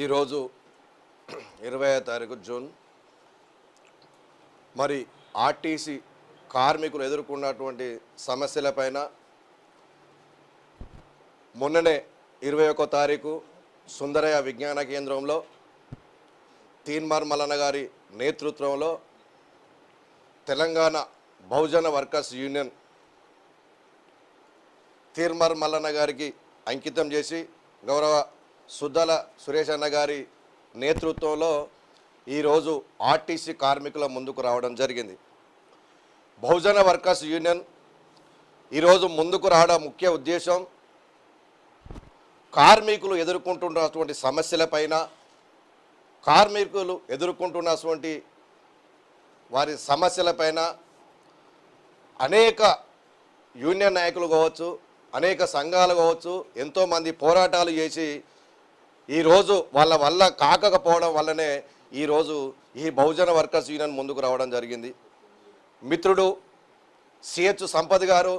ఈరోజు 20వ తారీఖు జూన్ మరి ఆర్టీసీ కార్మికులు ఎదుర్కొన్నటువంటి సమస్యలపైన మొన్ననే 21వ తారీఖు సుందరయ్య విజ్ఞాన కేంద్రంలో తీన్మార్ మల్లన్న గారి నేతృత్వంలో తెలంగాణ బహుజన వర్కర్స్ యూనియన్ తీన్మార్ మల్లన్న గారికి అంకితం చేసి గౌరవ సుద్దల సురేష్ అన్న గారి నేతృత్వంలో ఈరోజు ఆర్టీసీ కార్మికుల ముందుకు రావడం జరిగింది. బహుజన వర్కర్స్ యూనియన్ ఈరోజు ముందుకు రావడం ముఖ్య ఉద్దేశం కార్మికులు ఎదుర్కొంటున్నటువంటి సమస్యలపైన, కార్మికులు ఎదుర్కొంటున్నటువంటి వారి సమస్యలపైన అనేక యూనియన్ నాయకులు కావచ్చు, అనేక సంఘాలు కావచ్చు, ఎంతోమంది పోరాటాలు చేసి ఈరోజు వాళ్ళ వల్ల కాకపోవడం వల్లనే ఈరోజు ఈ బహుజన వర్కర్స్ యూనియన్ ముందుకు రావడం జరిగింది. మిత్రుడు సిహెచ్ సంపత్ గారు,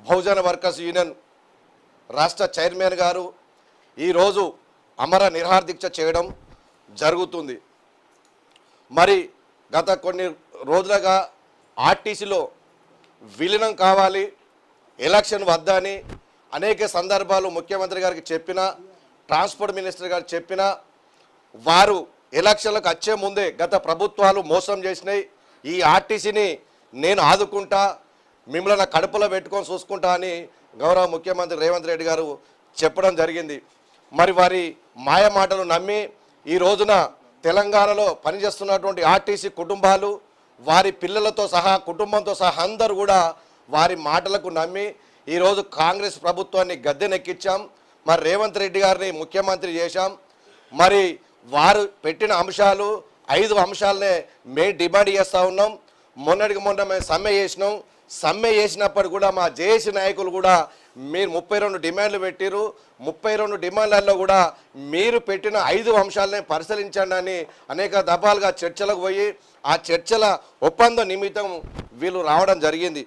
బహుజన వర్కర్స్ యూనియన్ రాష్ట్ర చైర్మన్ గారు ఈరోజు అమర నిరాహార దీక్ష చేయడం జరుగుతుంది. మరి గత కొన్ని రోజులుగా ఆర్టీసీలో విలీనం కావాలి, ఎలక్షన్ వద్దని అనేక సందర్భాలు ముఖ్యమంత్రి గారికి చెప్పినా, ట్రాన్స్పోర్ట్ మినిస్టర్ గారు చెప్పినా వారు ఎలక్షన్లకు వచ్చే ముందే గత ప్రభుత్వాలు మోసం చేసినాయి. ఈ ఆర్టీసీని నేను ఆదుకుంటా, మిమ్మల్ని కడుపులో పెట్టుకొని చూసుకుంటా అని గౌరవ ముఖ్యమంత్రి రేవంత్ రెడ్డి గారు చెప్పడం జరిగింది. మరి వారి మాయ మాటలు నమ్మి ఈ రోజున తెలంగాణలో పనిచేస్తున్నటువంటి ఆర్టీసీ కుటుంబాలు, వారి పిల్లలతో సహా, కుటుంబంతో సహా అందరూ కూడా వారి మాటలకు నమ్మి ఈరోజు కాంగ్రెస్ ప్రభుత్వాన్ని గద్దెనెక్కించాం. మరి రేవంత్ రెడ్డి గారిని ముఖ్యమంత్రి చేశాం. మరి వారు పెట్టిన అంశాలు 5 అంశాలనే మేము డిమాండ్ చేస్తూ ఉన్నాం. మొన్నటికి మొన్న మేము సమ్మె చేసినాం. సమ్మె చేసినప్పుడు కూడా మా జేఏసీ నాయకులు కూడా మీరు 32 డిమాండ్లు పెట్టిరు, 32 డిమాండ్లలో కూడా మీరు పెట్టిన 5 అంశాలనే పరిశీలించండి అని అనేక దఫాలుగా చర్చలకు పోయి ఆ చర్చల ఒప్పంద నిమిత్తం వీళ్ళు రావడం జరిగింది.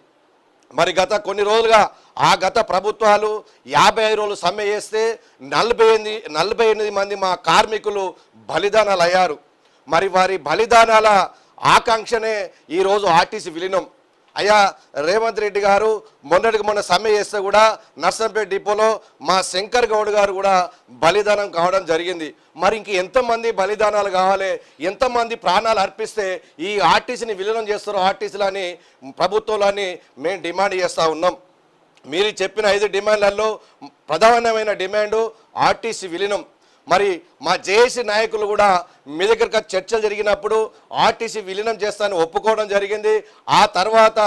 మరి గత కొన్ని రోజులుగా ఆ గత ప్రభుత్వాలు 55 రోజులు సమ్మె చేస్తే 48 మంది మా కార్మికులు బలిదానాలు అయ్యారు. మరి వారి బలిదానాల ఆకాంక్షనే ఈరోజు ఆర్టీసీ విలీనం. అయ్యా రేవంత్ రెడ్డి గారు మొన్నటికి మొన్న సమ్మె చేస్తే కూడా నర్సంపేట డిపోలో మా శంకర్ గౌడ్ గారు కూడా బలిదానం కావడం జరిగింది. మరి ఇంక ఎంతమంది బలిదానాలు కావాలి, ఎంతమంది ప్రాణాలు అర్పిస్తే ఈ ఆర్టీసీని విలీనం చేస్తారో ఆర్టీసీలు అని ప్రభుత్వాలని మేము డిమాండ్ చేస్తూ ఉన్నాం. మీరు చెప్పిన 5 డిమాండ్లలో ప్రధానమైన డిమాండు ఆర్టీసీ విలీనం. మరి మా జేఏసీ నాయకులు కూడా మీ దగ్గర చర్చలు జరిగినప్పుడు ఆర్టీసీ విలీనం చేస్తానని ఒప్పుకోవడం జరిగింది. ఆ తర్వాత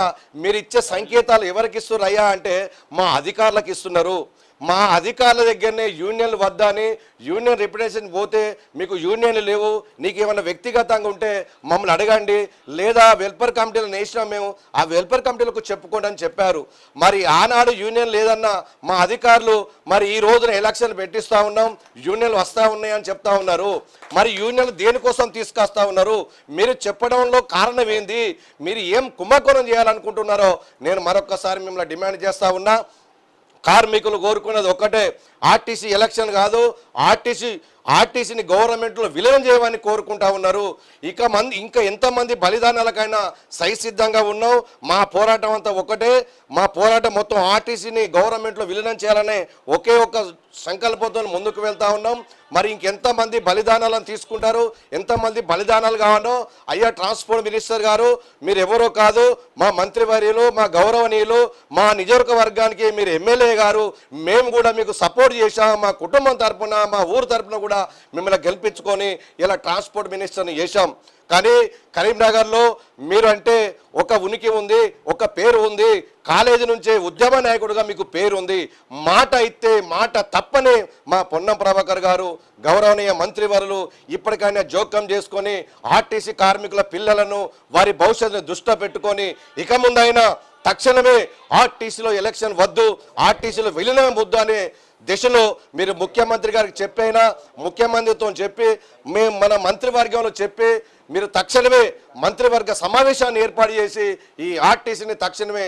మీరు ఇచ్చే సంకేతాలు ఎవరికి ఇస్తున్నారు అయ్యా అంటే మా అధికారులకు ఇస్తున్నారు. మా అధికారుల దగ్గరనే యూనియన్లు వద్దని, యూనియన్ రిప్రజెంటేషన్ పోతే మీకు యూనియన్లు లేవు, నీకు ఏమైనా వ్యక్తిగతంగా ఉంటే మమ్మల్ని అడగండి, లేదా వెల్ఫేర్ కమిటీలను వేసినాం మేము, ఆ వెల్ఫేర్ కమిటీలకు చెప్పుకోండి అని చెప్పారు. మరి ఆనాడు యూనియన్ లేదన్న మా అధికారులు మరి ఈ రోజున ఎలక్షన్ పెట్టిస్తూ ఉన్నాం, యూనియన్లు వస్తూ ఉన్నాయి అని చెప్తా ఉన్నారు. మరి యూనియన్లు దేనికోసం తీసుకొస్తా ఉన్నారు? మీరు చెప్పడంలో కారణం ఏంది? మీరు ఏం కుంభకోణం చేయాలనుకుంటున్నారో నేను మరొకసారి మిమ్మల్ని డిమాండ్ చేస్తూ ఉన్నా. కార్మికులు కోరుకున్నది ఒక్కటే, ఆర్టీసీ ఎలక్షన్ కాదు, ఆర్టీసీని గవర్నమెంట్లో విలీనం చేయమని కోరుకుంటా ఉన్నారు. ఇంకా ఎంతమంది బలిదానాలకైనా సిద్ధంగా ఉన్నాం. మా పోరాటం అంతా ఒకటే, మా పోరాటం మొత్తం ఆర్టీసీని గవర్నమెంట్లో విలీనం చేయాలనే ఒకే ఒక సంకల్పంతో ముందుకు వెళ్తా ఉన్నాం. మరి ఇంకెంతమంది బలిదానాలను తీసుకుంటారు, ఎంతమంది బలిదానాలు కావాలో అయ్యా ట్రాన్స్పోర్ట్ మినిస్టర్ గారు మీరు ఎవరో కాదు, మా మంత్రివర్యులు, మా గౌరవనీయులు, మా నియోజకవర్గానికి మీరు ఎమ్మెల్యే గారు, మేము కూడా మీకు సపోర్ట్ చేశాం. మా కుటుంబం తరపున, మా ఊరు తరపున కూడా మిమ్మల్ని గెలిపించుకొని ఇలా ట్రాన్స్పోర్ట్ మినిస్టర్ని చేశాం. కానీ కరీంనగర్లో మీరు అంటే ఒక ఉనికి ఉంది, ఒక పేరు ఉంది, కాలేజీ నుంచే ఉద్యమ నాయకుడిగా మీకు పేరు ఉంది. మాట ఇస్తే మాట తప్పని మా పొన్నం ప్రభాకర్ గారు గౌరవనీయ మంత్రివర్యులు ఇప్పటికైనా జోక్యం చేసుకొని ఆర్టీసీ కార్మికుల పిల్లలను, వారి భవిష్యత్తును దృష్టిలో పెట్టుకొని ఇక ముందైనా తక్షణమే ఆర్టీసీలో ఎలక్షన్ వద్దు, ఆర్టీసీలో విలీనం వద్దు అనే దిశలో మీరు ముఖ్యమంత్రి గారికి చెప్పైనా, ముఖ్యమంత్రితో చెప్పి మేము మన మంత్రివర్గంలో చెప్పి మీరు తక్షణమే మంత్రివర్గ సమావేశాన్ని ఏర్పాటు చేసి ఈ ఆర్టీసీని తక్షణమే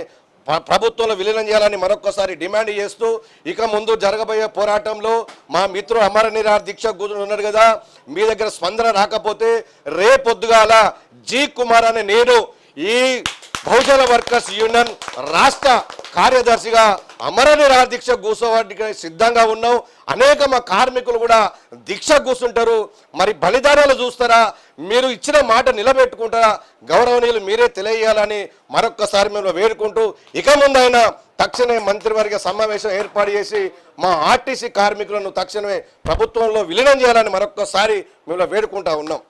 ప్రభుత్వంలో విలీనం చేయాలని మరొకసారి డిమాండ్ చేస్తూ ఇక ముందు జరగబోయే పోరాటంలో మా మిత్రుడు అమర నిరాహార దీక్ష ఉన్నారు కదా, మీ దగ్గర స్పందన రాకపోతే రేపొద్దుగాల జి కుమార్ అనే నేను ఈ బహుజన వర్కర్స్ యూనియన్ రాష్ట్ర కార్యదర్శిగా అమర నిరాహార దీక్ష కూర్చోవడానికి సిద్ధంగా ఉన్నాం. అనేక మా కార్మికులు కూడా దీక్ష కూర్చుంటారు. మరి బలిదానాలు చూస్తారా, మీరు ఇచ్చిన మాట నిలబెట్టుకుంటారా, గౌరవనీయులు మీరే తెలియజేయాలని మరొక్కసారి మేము వేడుకుంటూ ఇక ముందైనా తక్షణమే మంత్రివర్గ సమావేశం ఏర్పాటు చేసి మా ఆర్టీసీ కార్మికులను తక్షణమే ప్రభుత్వంలో విలీనం చేయాలని మరొక్కసారి మేము వేడుకుంటా ఉన్నాం.